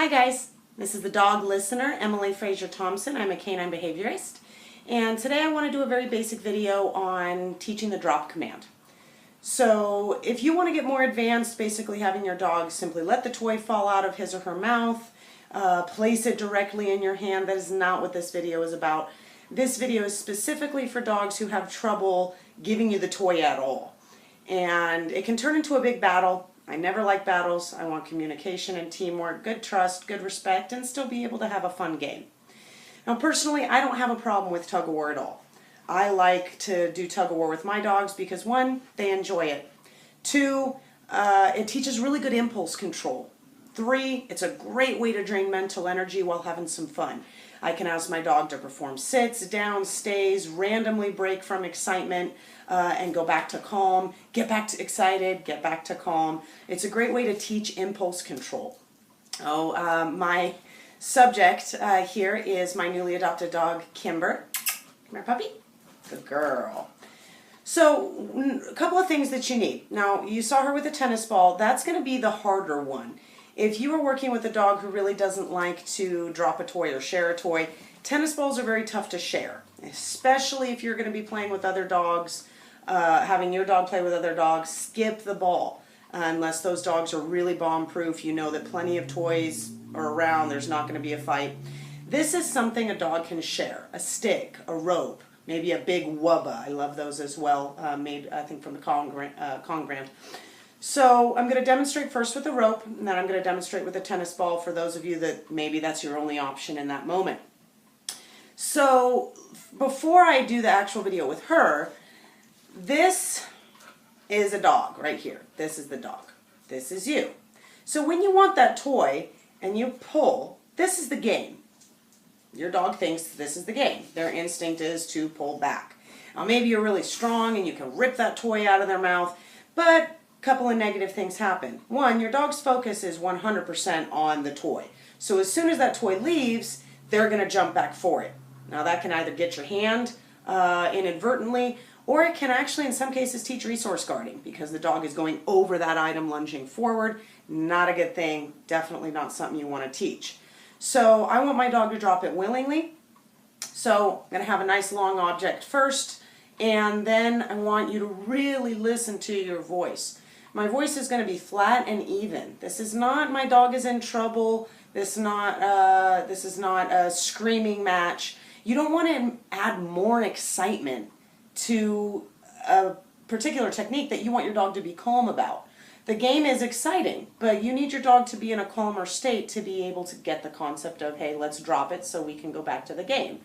Hi guys, this is the dog listener, Emily Fraser Thompson. I'm a canine behaviorist, and today I want to do a very basic video on teaching the drop command. So if you want to get more advanced, basically having your dog simply let the toy fall out of his or her mouth, place it directly in your hand. That is not what this video is about. This video is specifically for dogs who have trouble giving you the toy at all. And it can turn into a big battle. I never like battles. I want communication and teamwork, good trust, good respect, and still be able to have a fun game. Now personally, I don't have a problem with tug-of-war at all. I like to do tug-of-war with my dogs because one, they enjoy it. Two, it teaches really good impulse control. Three, it's a great way to drain mental energy while having some fun. I can ask my dog to perform sits, downs, stays, randomly break from excitement, and go back to calm, get back to excited, get back to calm. It's a great way to teach impulse control. My subject here is my newly adopted dog, Kimber. Come here, puppy. Good girl. So, a couple of things that you need. Now, you saw her with a tennis ball. That's going to be the harder one. If you are working with a dog who really doesn't like to drop a toy or share a toy, tennis balls are very tough to share, especially if you're going to be playing with other dogs, having your dog play with other dogs. Skip the ball. Unless those dogs are really bomb-proof, you know that plenty of toys are around, there's not going to be a fight. This is something a dog can share. A stick, a rope, maybe a big wubba. I love those as well, made, I think, from the Congrand. So I'm going to demonstrate first with the rope, and then I'm going to demonstrate with a tennis ball for those of you that maybe that's your only option in that moment. So before I do the actual video with her, this is a dog right here. This is the dog. This is you. So when you want that toy and you pull, this is the game. Your dog thinks this is the game. Their instinct is to pull back. Now maybe you're really strong and you can rip that toy out of their mouth, but couple of negative things happen. One, your dog's focus is 100% on the toy. So as soon as that toy leaves, they're going to jump back for it. Now that can either get your hand inadvertently, or it can actually in some cases teach resource guarding because the dog is going over that item, lunging forward. Not a good thing. Definitely not something you want to teach. So I want my dog to drop it willingly. So I'm going to have a nice long object first, and then I want you to really listen to your voice. My voice is going to be flat and even. This is not my dog is in trouble. This is not a screaming match. You don't want to add more excitement to a particular technique that you want your dog to be calm about. The game is exciting, but you need your dog to be in a calmer state to be able to get the concept of, hey, let's drop it so we can go back to the game.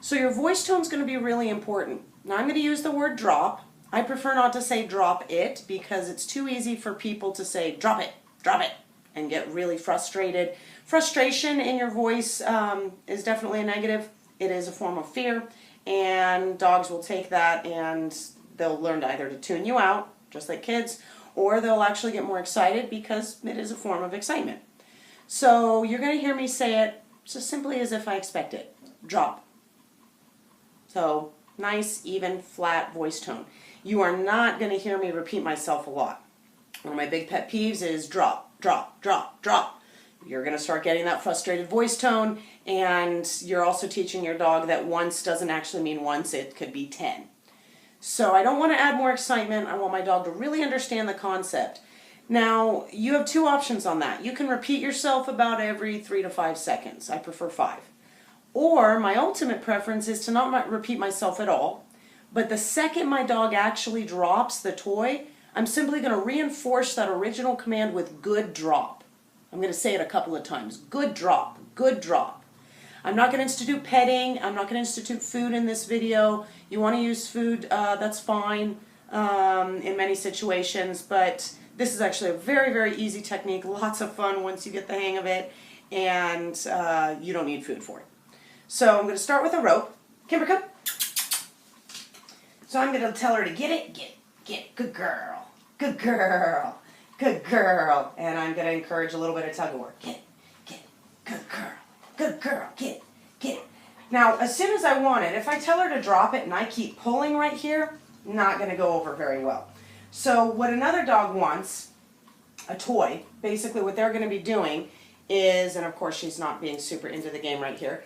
So your voice tone is going to be really important. Now I'm going to use the word drop. I prefer not to say drop it because it's too easy for people to say drop it, and get really frustrated. Frustration in your voice is definitely a negative. It is a form of fear, and dogs will take that and they'll learn to either to tune you out, just like kids, or they'll actually get more excited because it is a form of excitement. So you're going to hear me say it just simply as if I expect it. Drop. So nice, even, flat voice tone. You are not going to hear me repeat myself a lot. One of my big pet peeves is drop, drop, drop, drop. You're going to start getting that frustrated voice tone, and you're also teaching your dog that once doesn't actually mean once, it could be 10. So I don't want to add more excitement. I want my dog to really understand the concept. Now, you have two options on that. You can repeat yourself about every 3 to 5 seconds. I prefer 5. Or my ultimate preference is to not repeat myself at all. But the second my dog actually drops the toy, I'm simply going to reinforce that original command with good drop. I'm going to say it a couple of times. Good drop. Good drop. I'm not going to institute petting. I'm not going to institute food in this video. You want to use food, that's fine in many situations. But this is actually a very, very easy technique. Lots of fun once you get the hang of it. And you don't need food for it. So I'm going to start with a rope. Kimber, come. So I'm going to tell her to get it, good girl, good girl, good girl. And I'm going to encourage a little bit of tug-of-war. Get it, good girl, get it. Now, as soon as I want it, if I tell her to drop it and I keep pulling right here, not going to go over very well. So what another dog wants, a toy, basically what they're going to be doing is, and of course she's not being super into the game right here,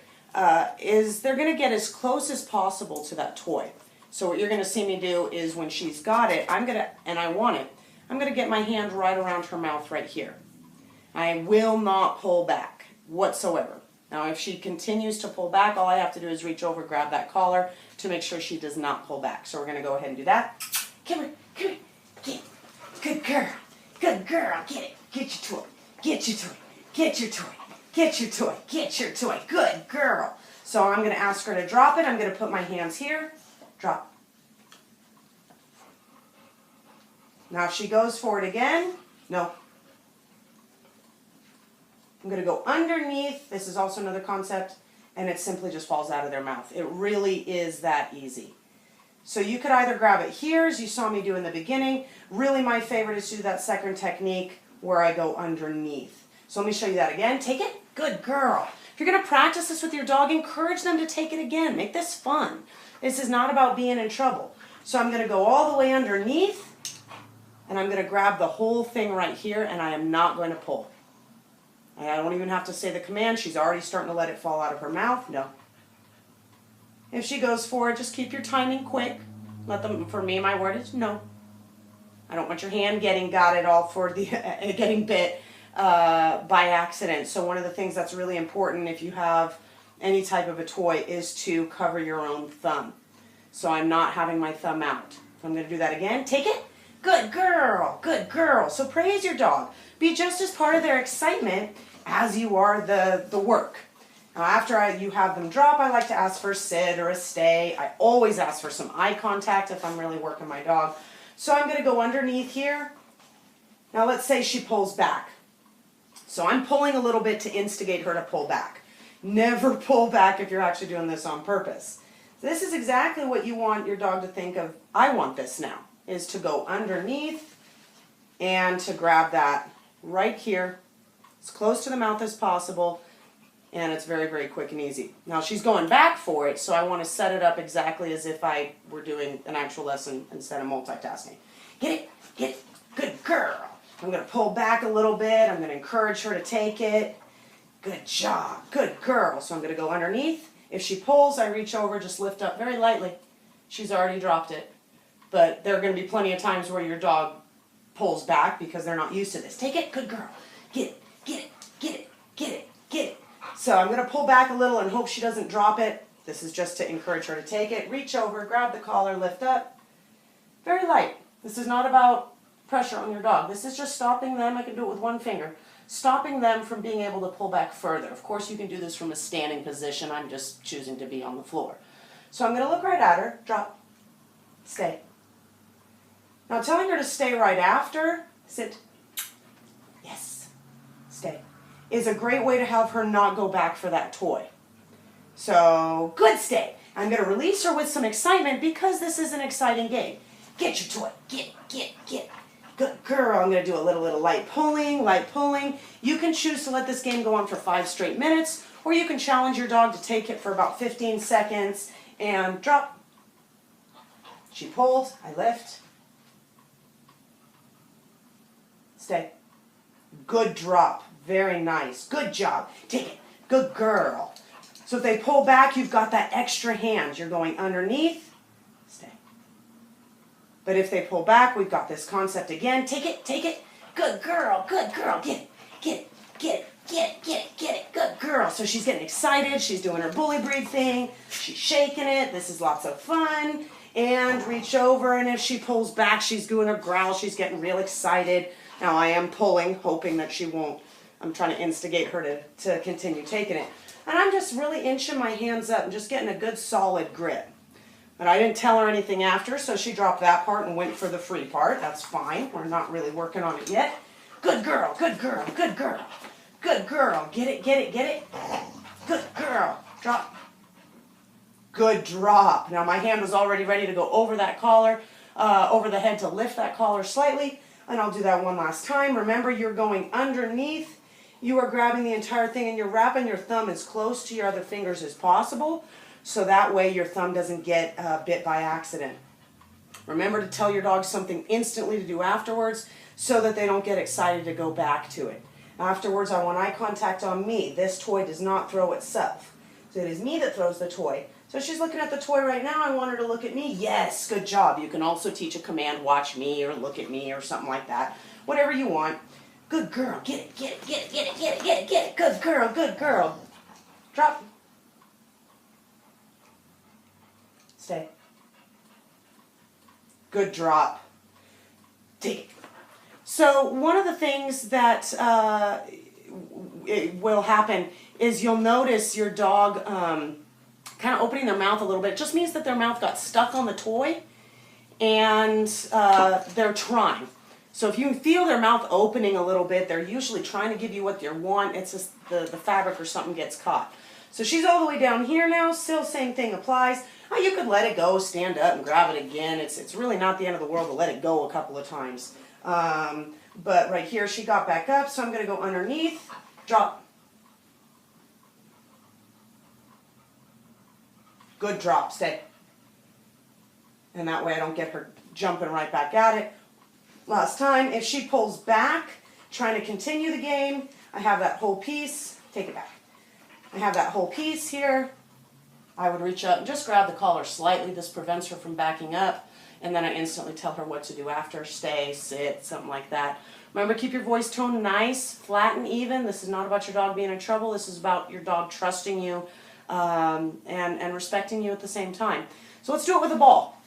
is they're going to get as close as possible to that toy. So what you're going to see me do is when she's got it, and I want it, I'm going to get my hand right around her mouth right here. I will not pull back whatsoever. Now if she continues to pull back, all I have to do is reach over, grab that collar to make sure she does not pull back. So we're going to go ahead and do that. Come here, come here, get it. Good girl, get it. Get your toy, get your toy, get your toy, get your toy, get your toy. Good girl. So I'm going to ask her to drop it. I'm going to put my hands here. Drop. Now if she goes for it again, no. I'm going to go underneath. This is also another concept, and it simply just falls out of their mouth. It really is that easy. So you could either grab it here, as you saw me do in the beginning. Really my favorite is to do that second technique where I go underneath. So let me show you that again. Take it. Good girl. If you're going to practice this with your dog, encourage them to take it again. Make this fun. This is not about being in trouble. So I'm going to go all the way underneath, and I'm going to grab the whole thing right here, and I am not going to pull. I don't even have to say the command. She's already starting to let it fall out of her mouth. No. If she goes for it, just keep your timing quick. Let them, for me, my word is no. I don't want your hand getting getting bit by accident. So one of the things that's really important if you have any type of a toy is to cover your own thumb. So I'm not having my thumb out. I'm going to do that again. Take it. Good girl. Good girl. So praise your dog. Be just as part of their excitement as you are the work. Now after you have them drop, I like to ask for a sit or a stay. I always ask for some eye contact if I'm really working my dog. So I'm going to go underneath here. Now let's say she pulls back. So I'm pulling a little bit to instigate her to pull back. Never pull back if you're actually doing this on purpose. This is exactly what you want your dog to think of. I want this now, is to go underneath and to grab that right here, as close to the mouth as possible, and it's very, very quick and easy. Now she's going back for it, so I want to set it up exactly as if I were doing an actual lesson instead of multitasking. Get it, good girl. I'm going to pull back a little bit. I'm going to encourage her to take it. Good job, good girl. So I'm going to go underneath. If she pulls, I reach over, just lift up very lightly. She's already dropped it. But there are going to be plenty of times where your dog pulls back because they're not used to this. Take it, good girl. Get it, get it, get it, get it, get it. So I'm going to pull back a little and hope she doesn't drop it. This is just to encourage her to take it. Reach over, grab the collar, lift up. Very light. This is not about pressure on your dog. This is just stopping them. I can do it with one finger. Stopping them from being able to pull back further. Of course, you can do this from a standing position. I'm just choosing to be on the floor. So I'm going to look right at her. Drop. Stay. Now telling her to stay right after, sit, yes, stay, is a great way to have her not go back for that toy. So, good stay. I'm going to release her with some excitement because this is an exciting game. Get your toy. Get it. Good girl. I'm going to do a little light pulling, You can choose to let this game go on for 5 straight minutes, or you can challenge your dog to take it for about 15 seconds and drop. She pulls, I lift. Stay. Good drop. Very nice. Good job. Take it. Good girl. So if they pull back, you've got that extra hand. You're going underneath. Stay. But if they pull back, we've got this concept again. Take it. Good girl. Get it. Good girl. So she's getting excited. She's doing her bully breed thing. She's shaking it. This is lots of fun. And reach over, and if she pulls back, she's doing her growl. She's getting real excited. Now I am pulling, hoping that she won't. I'm trying to instigate her to continue taking it. And I'm just really inching my hands up and just getting a good solid grip. But I didn't tell her anything after, so she dropped that part and went for the free part. That's fine. We're not really working on it yet. Good girl. Good girl. Get it. Good girl. Drop. Good drop. Now my hand was already ready to go over that collar, over the head to lift that collar slightly. And I'll do that one last time. Remember, you're going underneath. You are grabbing the entire thing and you're wrapping your thumb as close to your other fingers as possible. So that way your thumb doesn't get bit by accident. Remember to tell your dog something instantly to do afterwards so that they don't get excited to go back to it. Afterwards, I want eye contact on me. This toy does not throw itself. So it is me that throws the toy. So she's looking at the toy right now. I want her to look at me. Yes, good job. You can also teach a command, watch me or look at me or something like that. Whatever you want. Good girl. Get it, get it, get it, get it, get it, get it, get it. Good girl, good girl. Drop. Stay. Good drop. Take it. So one of the things that will happen is you'll notice your dog kind of opening their mouth a little bit. It just means that their mouth got stuck on the toy and they're trying. So if you feel their mouth opening a little bit, they're usually trying to give you what you want. It's just the fabric or something gets caught. So she's all the way down here now. Still same thing applies. Oh, you could let it go, stand up and grab it again. It's really not the end of the world to let it go a couple of times. But right here she got back up, so I'm going to go underneath, drop. Good drop, stay. And that way I don't get her jumping right back at it. Last time, if she pulls back, trying to continue the game, I have that whole piece, take it back. I have that whole piece here. I would reach up and just grab the collar slightly. This prevents her from backing up. And then I instantly tell her what to do after. Stay, sit, something like that. Remember, keep your voice tone nice, flat and even. This is not about your dog being in trouble. This is about your dog trusting you and respecting you at the same time. So let's do it with a ball.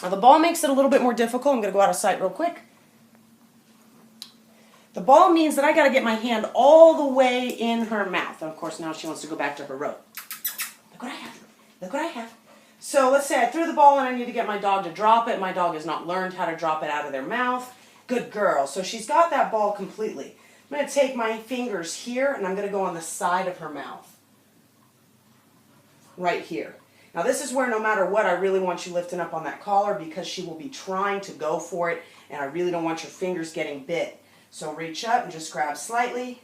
Now the ball makes it a little bit more difficult. I'm going to go out of sight real quick. The ball means that I got to get my hand all the way in her mouth. And of course now she wants to go back to her rope. Look what I have. Look what I have. So let's say I threw the ball and I need to get my dog to drop it. My dog has not learned how to drop it out of their mouth. Good girl. So she's got that ball completely. I'm going to take my fingers here and I'm going to go on the side of her mouth. Right here. Now this is where no matter what, I really want you lifting up on that collar because she will be trying to go for it and I really don't want your fingers getting bit. So reach up and just grab slightly.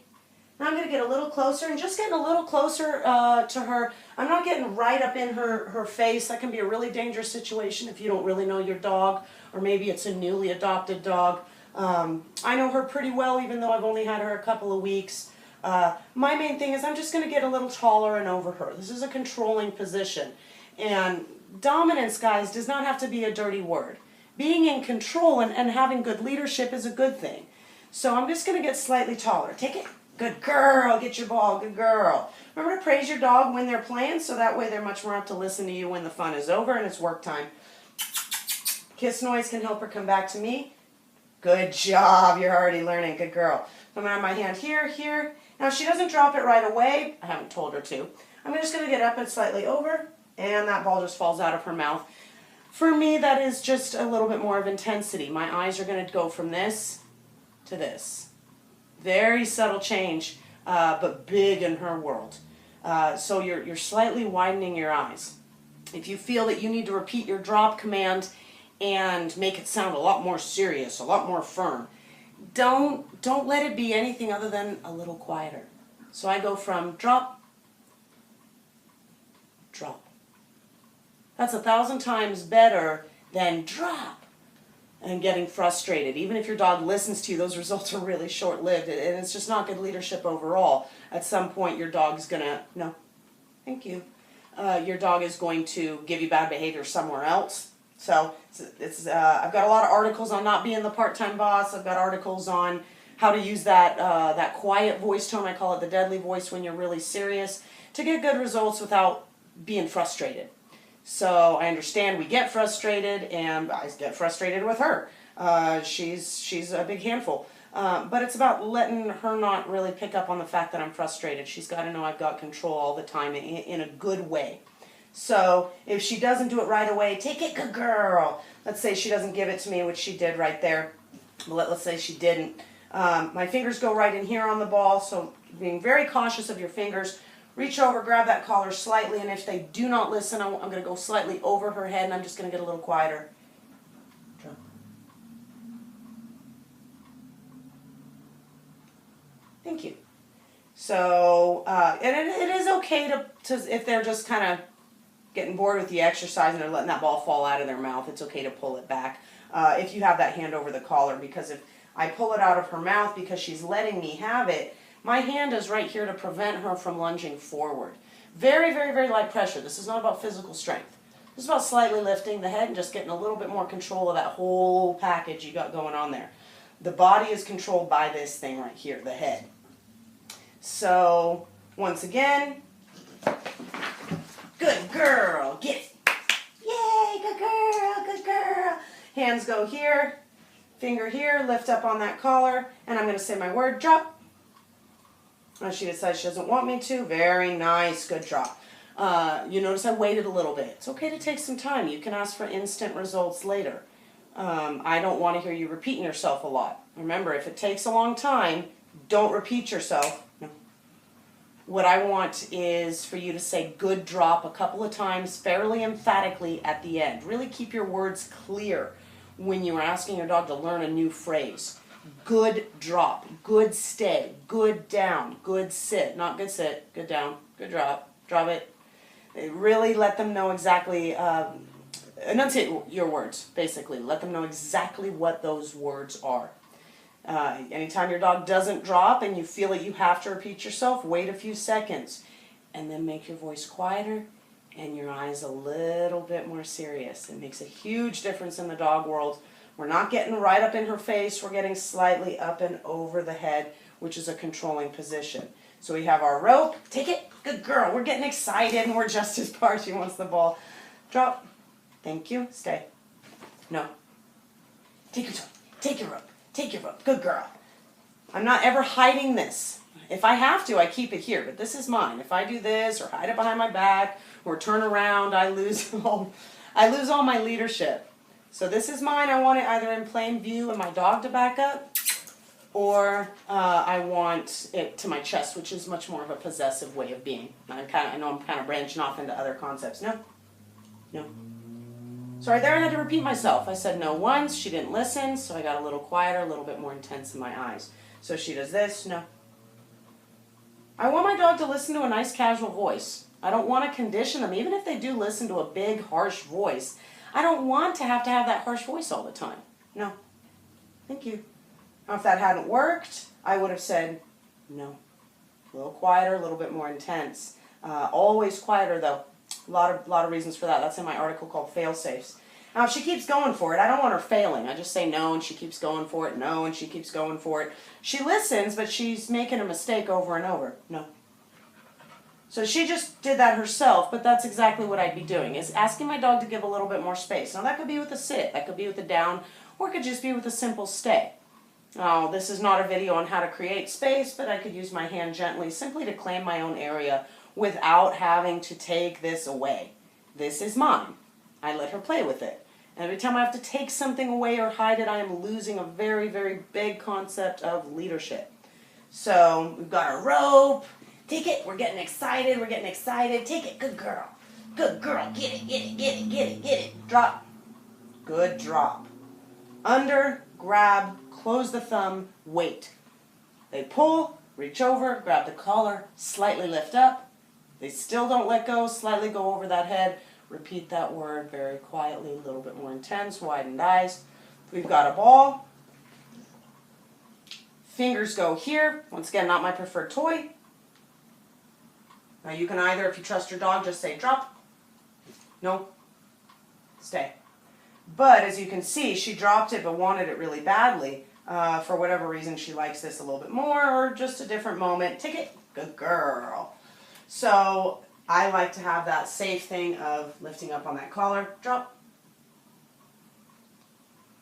Now I'm going to get a little closer and just getting a little closer to her. I'm not getting right up in her face. That can be a really dangerous situation if you don't really know your dog or maybe it's a newly adopted dog. I know her pretty well even though I've only had her a couple of weeks. My main thing is I'm just going to get a little taller and over her. This is a controlling position. And dominance, guys, does not have to be a dirty word. Being in control and having good leadership is a good thing. So I'm just going to get slightly taller. Take it. Good girl. Get your ball. Good girl. Remember to praise your dog when they're playing so that way they're much more apt to listen to you when the fun is over and it's work time. Kiss noise can help her come back to me. Good job. You're already learning. Good girl. So I'm going to have my hand here, here. Now if she doesn't drop it right away, I haven't told her to, I'm just going to get up and slightly over and that ball just falls out of her mouth. For me, that is just a little bit more of intensity. My eyes are going to go from this to this. Very subtle change, but big in her world. So you're slightly widening your eyes. If you feel that you need to repeat your drop command and make it sound a lot more serious, a lot more firm, don't let it be anything other than a little quieter. So I go from drop, drop. That's 1,000 times better than drop and getting frustrated. Even if your dog listens to you, those results are really short-lived, and it's just not good leadership overall. At some point, your dog's gonna, no, thank you. Your dog is going to give you bad behavior somewhere else. So I've got a lot of articles on not being the part-time boss. I've got articles on how to use that quiet voice tone. I call it the deadly voice when you're really serious to get good results without being frustrated. So I understand we get frustrated, and I get frustrated with her. She's a big handful. But it's about letting her not really pick up on the fact that I'm frustrated. She's got to know I've got control all the time in a good way. So if she doesn't do it right away, take it, good girl. Let's say she doesn't give it to me, which she did right there. But let's say she didn't. My fingers go right in here on the ball, so being very cautious of your fingers. Reach over, grab that collar slightly, and if they do not listen, I'm going to go slightly over her head, and I'm just going to get a little quieter. Drop. Thank you. So, and it is okay to if they're just kind of getting bored with the exercise and they're letting that ball fall out of their mouth, it's okay to pull it back if you have that hand over the collar, because if I pull it out of her mouth because she's letting me have it, My hand is right here to prevent her from lunging forward. Very, very, very light pressure. This is not about physical strength. This is about slightly lifting the head and just getting a little bit more control of that whole package you got going on there. The body is controlled by this thing right here, the head. So, once again, good girl, get it. Yay, good girl, good girl. Hands go here, finger here, lift up on that collar, and I'm going to say my word, drop. She decides she doesn't want me to. Very nice, good drop. You notice I waited a little bit. It's okay to take some time. You can ask for instant results later. I don't want to hear you repeating yourself a lot. Remember, if it takes a long time, don't repeat yourself. No. What I want is for you to say good drop a couple of times fairly emphatically at the end. Really keep your words clear when you're asking your dog to learn a new phrase. Good drop, good stay, good down, good sit. Not good sit, good down, good drop, drop it. Really let them know exactly, enunciate your words, basically. Let them know exactly what those words are. Anytime your dog doesn't drop and you feel that you have to repeat yourself, wait a few seconds and then make your voice quieter and your eyes a little bit more serious. It makes a huge difference in the dog world. We're not getting right up in her face, we're getting slightly up and over the head, which is a controlling position. So we have our rope, take it, good girl, we're getting excited and we're just as far as she wants the ball. Drop, thank you, stay. No. Take your toe, take your rope, good girl. I'm not ever hiding this. If I have to, I keep it here, but this is mine. If I do this or hide it behind my back or turn around, I lose all my leadership. So this is mine. I want it either in plain view and my dog to back up, or I want it to my chest, which is much more of a possessive way of being. I know I'm kind of branching off into other concepts. No. No. So right there I had to repeat myself. I said no once. She didn't listen, so I got a little quieter, a little bit more intense in my eyes. So she does this. No. I want my dog to listen to a nice casual voice. I don't want to condition them, even if they do listen to a big, harsh voice. I don't want to have that harsh voice all the time. No. Thank you. Now, if that hadn't worked, I would have said no. A little quieter, a little bit more intense. Always quieter, though. A lot of reasons for that. That's in my article called Fail-Safes. Now, if she keeps going for it, I don't want her failing. I just say no, and she keeps going for it, no, and she keeps going for it. She listens, but she's making a mistake over and over. No. So she just did that herself, but that's exactly what I'd be doing, is asking my dog to give a little bit more space. Now, that could be with a sit, that could be with a down, or it could just be with a simple stay. Now, this is not a video on how to create space, but I could use my hand gently simply to claim my own area without having to take this away. This is mine. I let her play with it. And every time I have to take something away or hide it, I am losing a very, very big concept of leadership. So we've got our rope. Take it. We're getting excited. We're getting excited. Take it. Good girl. Good girl. Get it. Get it. Get it. Get it. Get it. Drop. Good drop. Under, grab, close the thumb, wait. They pull, reach over, grab the collar, slightly lift up. They still don't let go, slightly go over that head. Repeat that word very quietly, a little bit more intense, widened eyes. We've got a ball. Fingers go here. Once again, not my preferred toy. Now you can either, if you trust your dog, just say drop. No. Stay. But as you can see, she dropped it but wanted it really badly. For whatever reason, she likes this a little bit more, or just a different moment. Take it. Good girl. So I like to have that safe thing of lifting up on that collar. Drop.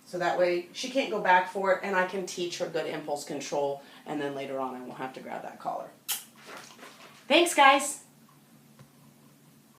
So that way she can't go back for it, and I can teach her good impulse control, and then later on I won't have to grab that collar. Thanks, guys.